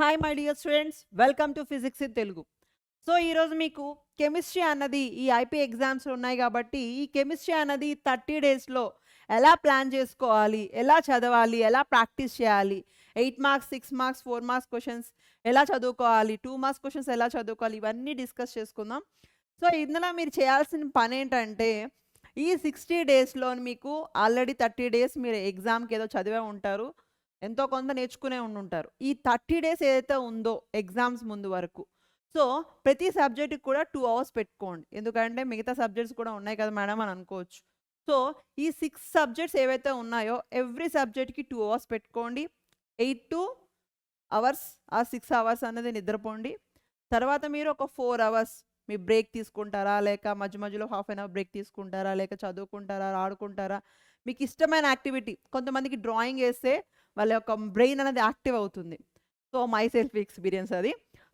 Hi my dear students, welcome to physics in Telugu. So ఈరోజు మీకు chemistry అన్నది ఈ ఐపీ ఎగ్జామ్స్ ఉన్నాయి కాబట్టి ఈ కెమిస్ట్రీ అన్నది 30 డేస్లో ఎలా ప్లాన్ చేసుకోవాలి, ఎలా చదవాలి, ఎలా ప్రాక్టీస్ చేయాలి, 8 మార్క్స్ 6 మార్క్స్ 4 మార్క్స్ క్వశ్చన్స్ ఎలా చదువుకోవాలి, 2 మార్క్స్ క్వశ్చన్స్ ఎలా చదువుకోవాలి, ఇవన్నీ డిస్కస్ చేసుకుందాం. సో ఇందులో మీరు చేయాల్సిన పని ఏంటంటే ఈ 60 డేస్లో మీకు ఆల్రెడీ 30 డేస్ మీరు ఎగ్జామ్కి ఏదో చదివే ఉంటారు, ఎంతో కొంత నేర్చుకునే ఉండుంటారు. ఈ 30 డేస్ ఏదైతే ఉందో ఎగ్జామ్స్ ముందు వరకు, సో ప్రతి సబ్జెక్ట్కి కూడా 2 అవర్స్ పెట్టుకోండి. ఎందుకంటే మిగతా సబ్జెక్ట్స్ కూడా ఉన్నాయి కదా మేడం అని అనుకోవచ్చు. సో ఈ 6 సబ్జెక్ట్స్ ఏవైతే ఉన్నాయో ఎవ్రీ సబ్జెక్ట్కి 2 అవర్స్ పెట్టుకోండి. 8 అవర్స్ ఆ 6 అవర్స్ అనేది నిద్రపోండి. తర్వాత మీరు ఒక 4 అవర్స్ మీ బ్రేక్ తీసుకుంటారా, లేక మధ్య మధ్యలో హాఫ్ అన్ అవర్ బ్రేక్ తీసుకుంటారా, లేక చదువుకుంటారా, ఆడుకుంటారా, మీకు ఇష్టమైన యాక్టివిటీ. కొంతమందికి డ్రాయింగ్ వేస్తే వాళ్ళ యొక్క బ్రెయిన్ అనేది యాక్టివ్ అవుతుంది. సో మై సెల్ఫ్ ఎక్స్పీరియన్స్ అది.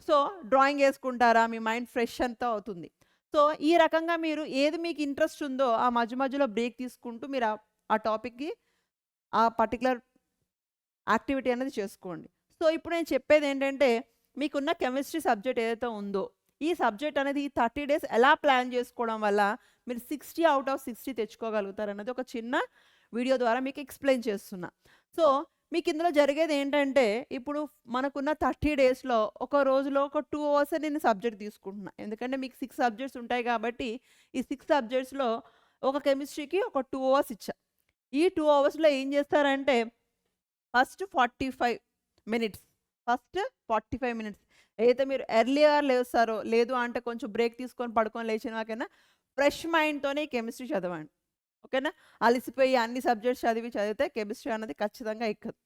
సో డ్రాయింగ్ వేసుకుంటారా, మీ మైండ్ ఫ్రెష్ అంతా అవుతుంది. సో ఈ రకంగా మీరు ఏది మీకు ఇంట్రెస్ట్ ఉందో ఆ మధ్య మధ్యలో బ్రేక్ తీసుకుంటూ మీరు ఆ టాపిక్కి ఆ పర్టికులర్ యాక్టివిటీ అనేది చేసుకోండి. సో ఇప్పుడు నేను చెప్పేది ఏంటంటే మీకున్న కెమిస్ట్రీ సబ్జెక్ట్ ఏదైతే ఉందో ఈ సబ్జెక్ట్ అనేది ఈ 30 డేస్ ఎలా ప్లాన్ చేసుకోవడం వల్ల మీరు 60 అవుట్ ఆఫ్ 60 తెచ్చుకోగలుగుతారు అన్నది ఒక చిన్న వీడియో ద్వారా మీకు ఎక్స్ప్లెయిన్ చేస్తున్నా. సో మీకు ఇందులో జరిగేది ఏంటంటే ఇప్పుడు మనకున్న 30 డేస్లో ఒక రోజులో ఒక 2 అవర్స్ నేను సబ్జెక్ట్ తీసుకుంటున్నా. ఎందుకంటే మీకు 6 సబ్జెక్ట్స్ ఉంటాయి కాబట్టి ఈ 6 సబ్జెక్ట్స్లో ఒక కెమిస్ట్రీకి ఒక 2 అవర్స్ ఇచ్చా. ఈ 2 అవర్స్లో ఏం చేస్తారంటే ఫస్ట్ 45 మినిట్స్ ఏదైతే మీరు ఎర్లీగా లేస్తారో, లేదు అంటే కొంచెం బ్రేక్ తీసుకొని పడుకొని లేచిన వాకైనా ఫ్రెష్ మైండ్తోనే కెమిస్ట్రీ చదవండి. ఓకేనా? అలసిపోయి అన్ని సబ్జెక్ట్స్ చదివితే కెమిస్ట్రీ అనేది ఖచ్చితంగా ఎక్కదు.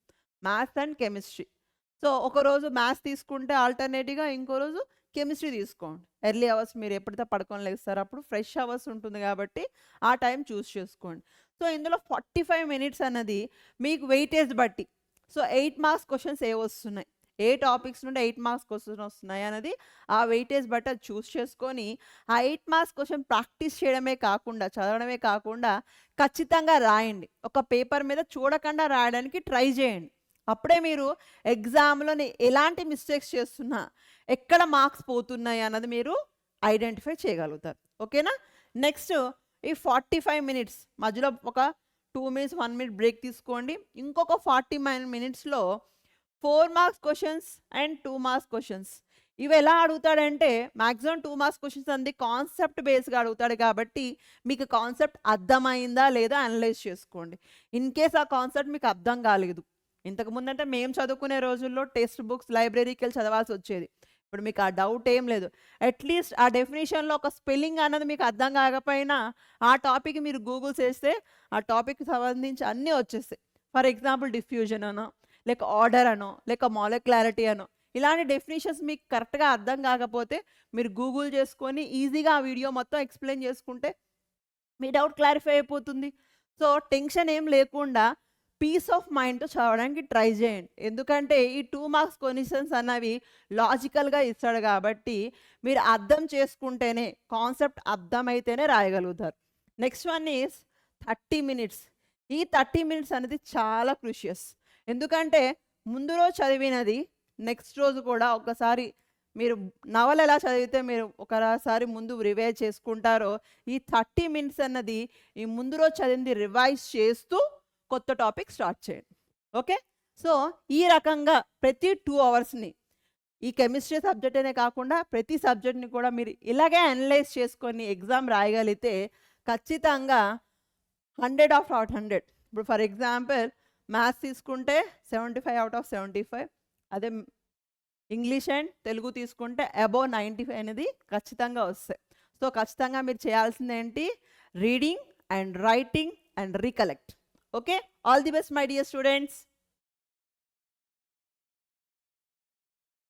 Maths and chemistry. సో ఒకరోజు మ్యాథ్స్ తీసుకుంటే ఆల్టర్నేటివ్గా ఇంకో రోజు కెమిస్ట్రీ తీసుకోండి. ఎర్లీ అవర్స్ మీరు ఎప్పుడైతే పడుకొని లేస్తారో అప్పుడు ఫ్రెష్ అవర్స్ ఉంటుంది కాబట్టి ఆ టైం చూస్ చేసుకోండి. సో ఇందులో 45 మినిట్స్ అన్నది మీకు వెయిటేజ్ బట్టి. సో 8 మార్క్స్ క్వశ్చన్స్ ఏ వస్తున్నాయి, ఏ టాపిక్స్ నుండి 8 మార్క్స్ క్వశ్చన్ వస్తున్నాయి అనేది ఆ వెయిటేజ్ బట్టి అది చూస్ చేసుకొని ఆ 8 మార్క్స్ క్వశ్చన్ ప్రాక్టీస్ చేయడమే కాకుండా, చదవడమే కాకుండా ఖచ్చితంగా రాయండి. ఒక పేపర్ మీద చూడకుండా రాయడానికి ట్రై చేయండి. అప్పుడే మీరు ఎగ్జామ్లోని ఎలాంటి మిస్టేక్స్ చేస్తున్నా, ఎక్కడ మార్క్స్ పోతున్నాయి అన్నది మీరు ఐడెంటిఫై చేయగలుగుతారు. ఓకేనా? నెక్స్ట్ ఈ 45 మినిట్స్ మధ్యలో ఒక 2 మినిట్స్ 1 మినిట్ బ్రేక్ తీసుకోండి. ఇంకొక 49 మినిట్స్లో 4 marks questions and 2 marks questions. ఇవి ఎలా అడుగుతాడంటే మ్యాక్సిమం 2 మార్క్స్ క్వశ్చన్స్ అంది కాన్సెప్ట్ బేస్గా అడుగుతాడు కాబట్టి మీకు కాన్సెప్ట్ అర్థమైందా లేదా అనలైజ్ చేసుకోండి. ఇన్ కేస్ ఆ కాన్సెప్ట్ మీకు అర్థం కాలేదు, ఇంతకుముందు అంటే మేము చదువుకునే రోజుల్లో టెక్స్ట్ బుక్స్ లైబ్రరీకి వెళ్ళి చదవాల్సి వచ్చేది. ఇప్పుడు మీకు ఆ డౌట్ ఏం లేదు. అట్లీస్ట్ ఆ డెఫినేషన్లో ఒక స్పెల్లింగ్ అన్నది మీకు అర్థం కాకపోయినా ఆ టాపిక్ మీరు గూగుల్ చేస్తే ఆ టాపిక్కి సంబంధించి అన్నీ వచ్చేస్తాయి. ఫర్ ఎగ్జాంపుల్ డిఫ్యూజన్ అనో, లేక ఆర్డర్ అనో, లేక మాలిక్యులారిటీ అనో, ఇలాంటి డెఫినేషన్స్ మీకు కరెక్ట్గా అర్థం కాకపోతే మీరు గూగుల్ చేసుకొని ఈజీగా ఆ వీడియో మొత్తం ఎక్స్ప్లెయిన్ చేసుకుంటే మీ డౌట్ క్లారిఫై అయిపోతుంది. సో టెన్షన్ ఏం లేకుండా పీస్ ఆఫ్ మైండ్తో చదవడానికి ట్రై చేయండి. ఎందుకంటే ఈ 2 మార్క్స్ క్వశ్చన్స్ అన్నవి లాజికల్గా ఇస్తాడు కాబట్టి మీరు అర్థం చేసుకుంటేనే, కాన్సెప్ట్ అర్థమైతేనే రాయగలుగుతారు. Next one is 30 minutes. ఈ 30 మినిట్స్ అనేది చాలా క్రూషియస్. ఎందుకంటే ముందు రోజు చదివినది నెక్స్ట్ రోజు కూడా ఒకసారి మీరు నవల ఎలా చదివితే మీరు ఒకసారి ముందు రివైజ్ చేసుకుంటారో ఈ 30 మినిట్స్ అన్నది ఈ ముందు రోజు చదివింది రివైజ్ చేస్తూ కొత్త టాపిక్ స్టార్ట్ చేయండి. ఓకే? సో ఈ రకంగా ప్రతి 2 అవర్స్ని ఈ కెమిస్ట్రీ సబ్జెక్ట్ అనే కాకుండా ప్రతి సబ్జెక్ట్ని కూడా మీరు ఇలాగే అనలైజ్ చేసుకొని ఎగ్జామ్ రాయగలిగితే ఖచ్చితంగా 100 ఆఫ్ 100. ఇప్పుడు ఫర్ ఎగ్జాంపుల్ మ్యాథ్స్ తీసుకుంటే 75 అవుట్ ఆఫ్ 75, అదే ఇంగ్లీష్ అండ్ తెలుగు తీసుకుంటే అబోవ్ 95 అనేది ఖచ్చితంగా వస్తాయి. సో ఖచ్చితంగా మీరు చేయాల్సింది ఏంటి? Reading and writing and recollect. Okay? All the best my dear students.